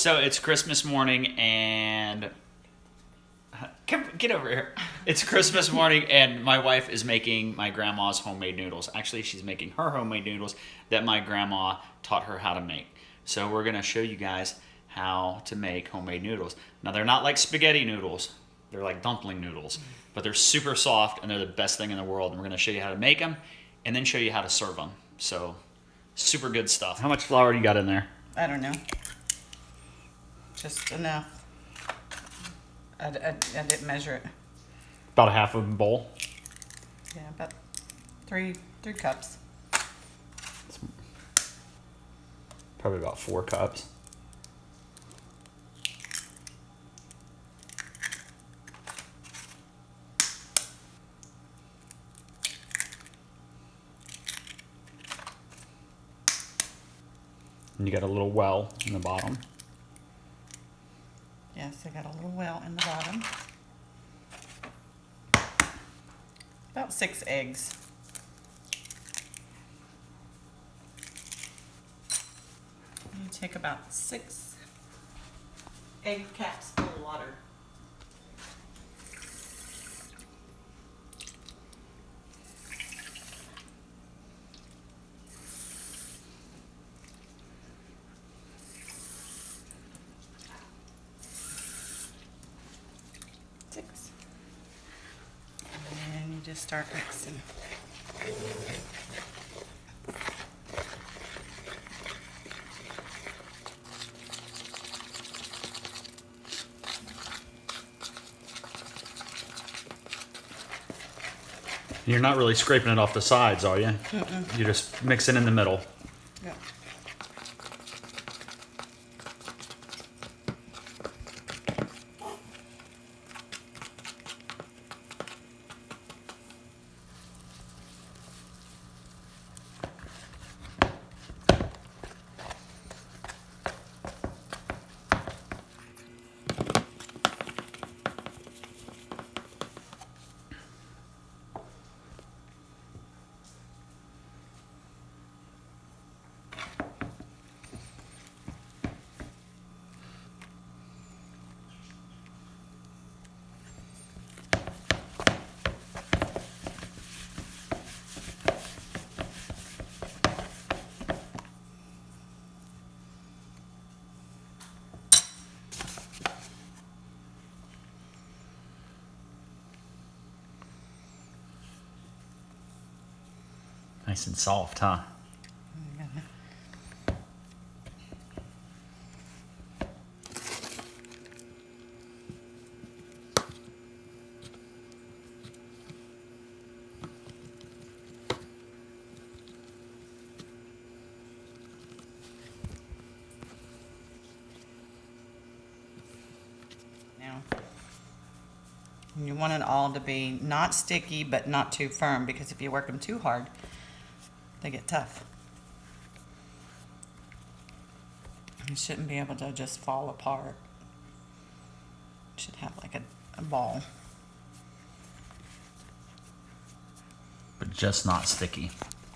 So it's Christmas morning and come get over here. It's Christmas morning and my wife is making my grandma's homemade noodles. Actually, she's making her homemade noodles that my grandma taught her how to make. So we're going to show you guys how to make homemade noodles. Now they're not like spaghetti noodles. They're like dumpling noodles, but they're super soft and they're the best thing in the world. And we're going to show you how to make them and then show you how to serve them. So super good stuff. How much flour do you got in there? I don't know. Just enough. I didn't measure it. About a half of a bowl. Yeah, about three cups. Probably about 4 cups. And you got a little well in the bottom. Yes, I got a little well in the bottom. About 6 eggs. You take about 6 egg caps full of water. And you just start mixing. You're not really scraping it off the sides, are you? Mm-mm. You're just mixing in the middle. Yep. Nice and soft, huh? Now, you want it all to be not sticky, but not too firm, because if you work them too hard, they get tough. You shouldn't be able to just fall apart. You should have like a ball. But just not sticky.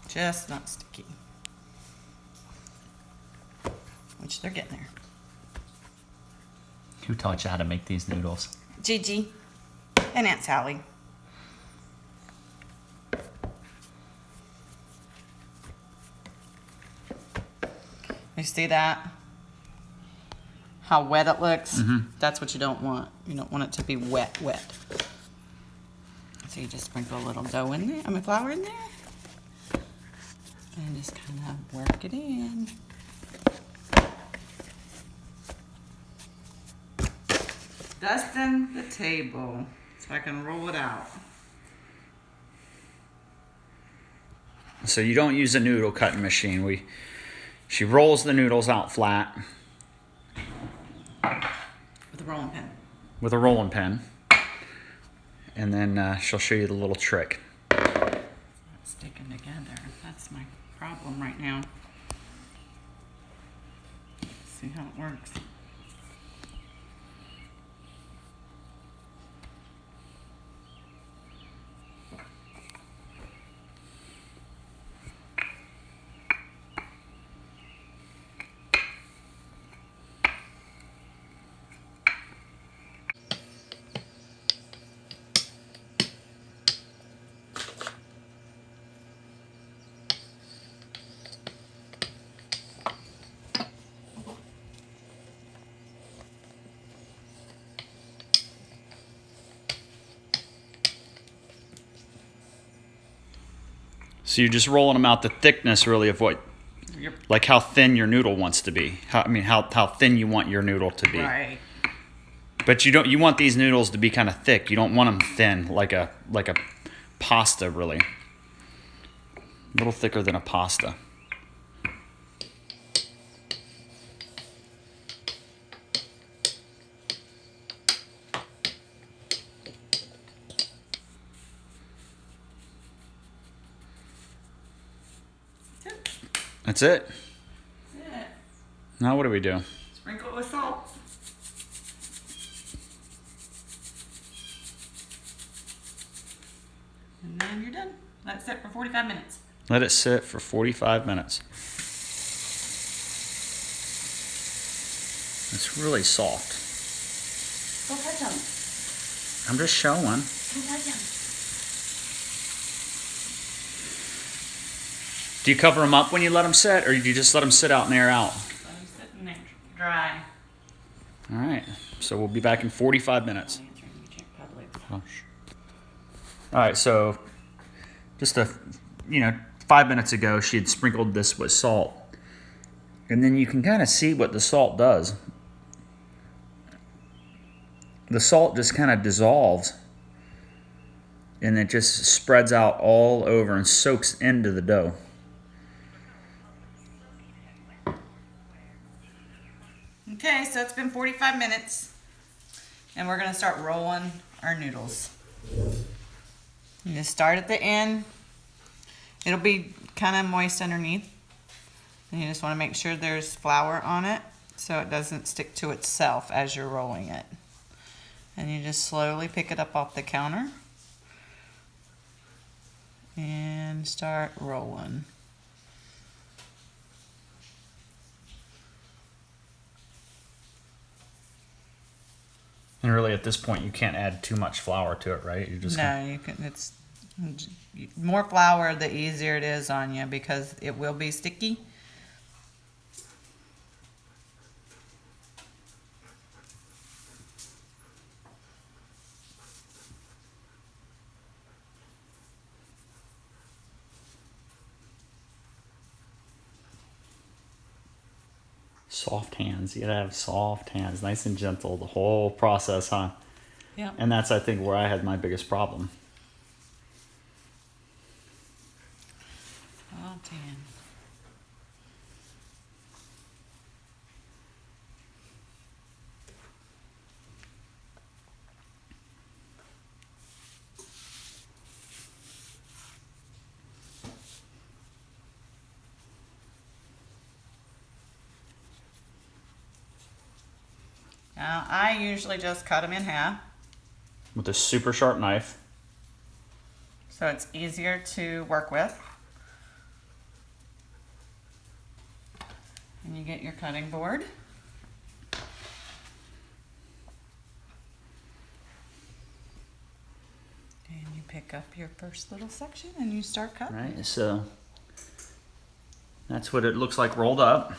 Just not sticky. Which they're getting there. Who taught you how to make these noodles? Gigi and Aunt Sally. You see that? How wet it looks? Mm-hmm. That's what you don't want. You don't want it to be wet. So you just sprinkle a little dough in there, flour in there. And just kind of work it in. Dusting the table so I can roll it out. So you don't use a noodle cutting machine. She rolls the noodles out flat With a rolling pin. with a rolling pin. And then she'll show you the little trick. It's not sticking together. That's my problem right now. Let's see how it works. So you're just rolling them out the thickness, really, of what, like how thin your noodle wants to be. How thin you want your noodle to be. Right. But you want these noodles to be kind of thick. You don't want them thin, like a pasta, really. A little thicker than a pasta. That's it. That's it. Now what do we do? Sprinkle it with salt. And then you're done. Let it sit for 45 minutes. Let it sit for 45 minutes. It's really soft. Go touch them. I'm just showing. Go touch them. Do you cover them up when you let them sit, or do you just let them sit out and air out? Let them sit in there, dry. All right. So we'll be back in 45 minutes. All right. So just 5 minutes ago, she had sprinkled this with salt, and then you can kind of see what the salt does. The salt just kind of dissolves, and it just spreads out all over and soaks into the dough. Okay, so it's been 45 minutes, and we're gonna start rolling our noodles. You just start at the end. It'll be kind of moist underneath, and you just want to make sure there's flour on it so it doesn't stick to itself as you're rolling it. And you just slowly pick it up off the counter and start rolling. And really, at this point, you can't add too much flour to it, right? You just No, you can. It's more flour, the easier it is on you because it will be sticky. soft hands. You gotta have soft hands, nice and gentle, the whole process, huh? Yeah. And that's, I think, where I had my biggest problem. Soft hands. Now, I usually just cut them in half, With a super sharp knife. so it's easier to work with. And you get your cutting board. And you pick up your first little section and you start cutting. Right, so that's what it looks like rolled up.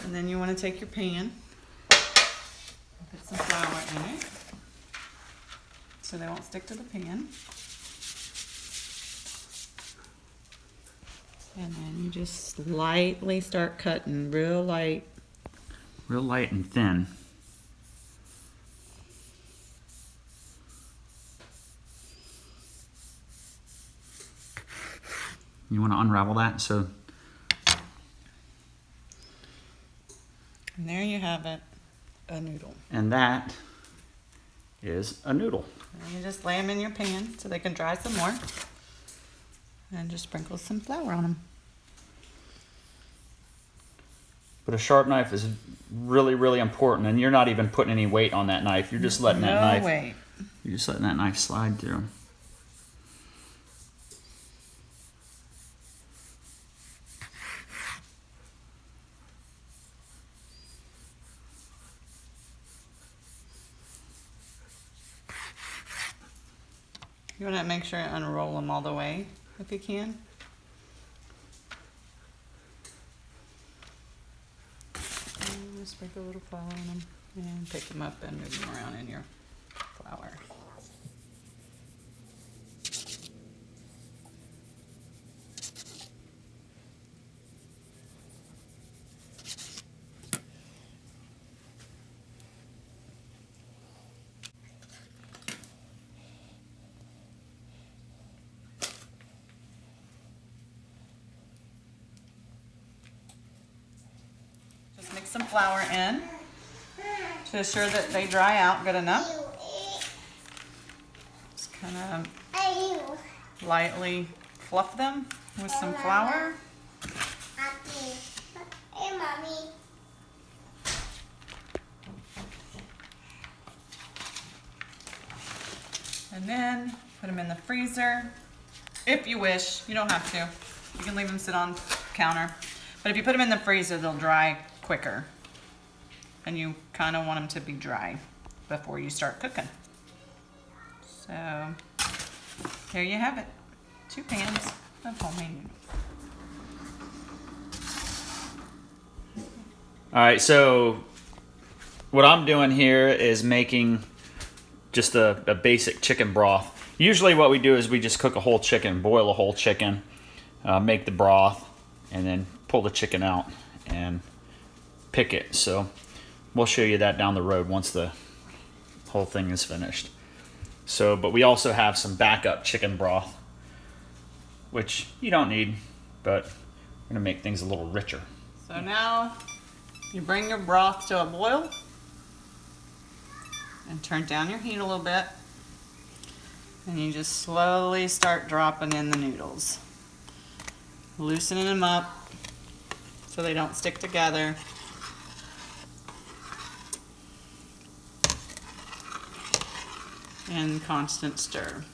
And then you want to take your pan, put some flour in it, so they won't stick to the pan. And then you just lightly start cutting, real light. Real light and thin. You want to unravel that, so And there you have it, a noodle. and that is a noodle. And you just lay them in your pan so they can dry some more. And just sprinkle some flour on them. But a sharp knife is really, really important, and you're not even putting any weight on that knife. You're just letting that knife. No way. You're just letting that knife slide through. You want to make sure you unroll them all the way if you can. And just sprinkle a little flour on them and pick them up and move them around in your flour. some flour in to assure that they dry out good enough. Just kind of lightly fluff them with some flour. Hey, Mommy. And then put them in the freezer. If you wish, you don't have to. You can leave them sit on the counter. But if you put them in the freezer, they'll dry quicker. And you kind of want them to be dry before you start cooking. So, there you have it. 2 pans of homemade noodles. All right, so what I'm doing here is making just a basic chicken broth. Usually what we do is we just cook a whole chicken, boil a whole chicken, make the broth, and then pull the chicken out and pick it. So we'll show you that down the road once the whole thing is finished. So, but we also have some backup chicken broth, which you don't need, but we're gonna make things a little richer. So now you bring your broth to a boil and turn down your heat a little bit. And you just slowly start dropping in the noodles. Loosening them up so they don't stick together. And constant stir.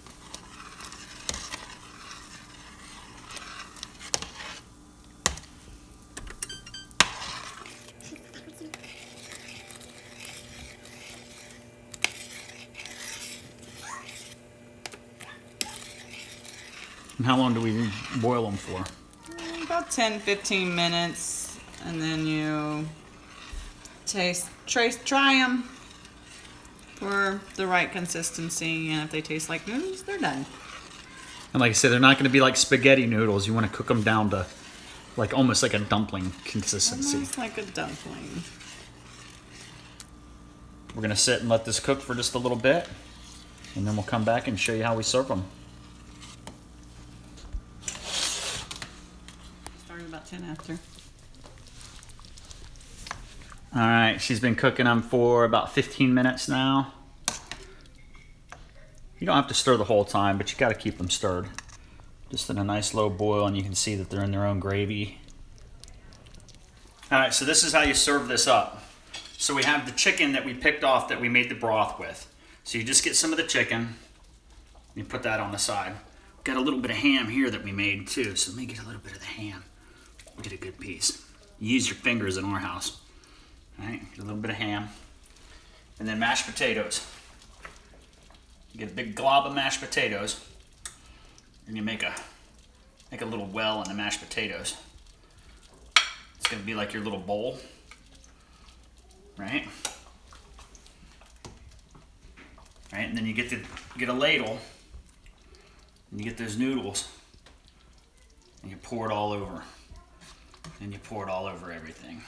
And how long do we boil them for? About 10-15 minutes, and then you try them for the right consistency, and if they taste like noodles, they're done. And like I said, they're not going to be like spaghetti noodles. You want to cook them down to like almost like a dumpling consistency. Almost like a dumpling. We're going to sit and let this cook for just a little bit, and then we'll come back and show you how we serve them. Started about 10 after. All right, she's been cooking them for about 15 minutes now. You don't have to stir the whole time, but you got to keep them stirred. Just in a nice low boil, and you can see that they're in their own gravy. All right, so this is how you serve this up. So we have the chicken that we picked off that we made the broth with. So you just get some of the chicken, you put that on the side. Got a little bit of ham here that we made too, so let me get a little bit of the ham. We'll get a good piece. You use your fingers in our house. All right, get a little bit of ham. And then mashed potatoes. You get a big glob of mashed potatoes, and you make a little well in the mashed potatoes. It's gonna be like your little bowl, right? Right, and then you get a ladle, and you get those noodles, and you pour it all over, and you pour it all over everything.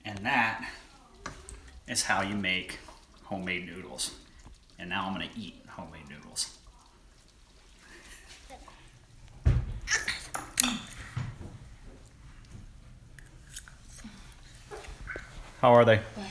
And that is how you make homemade noodles. And now I'm gonna eat homemade noodles. How are they? They're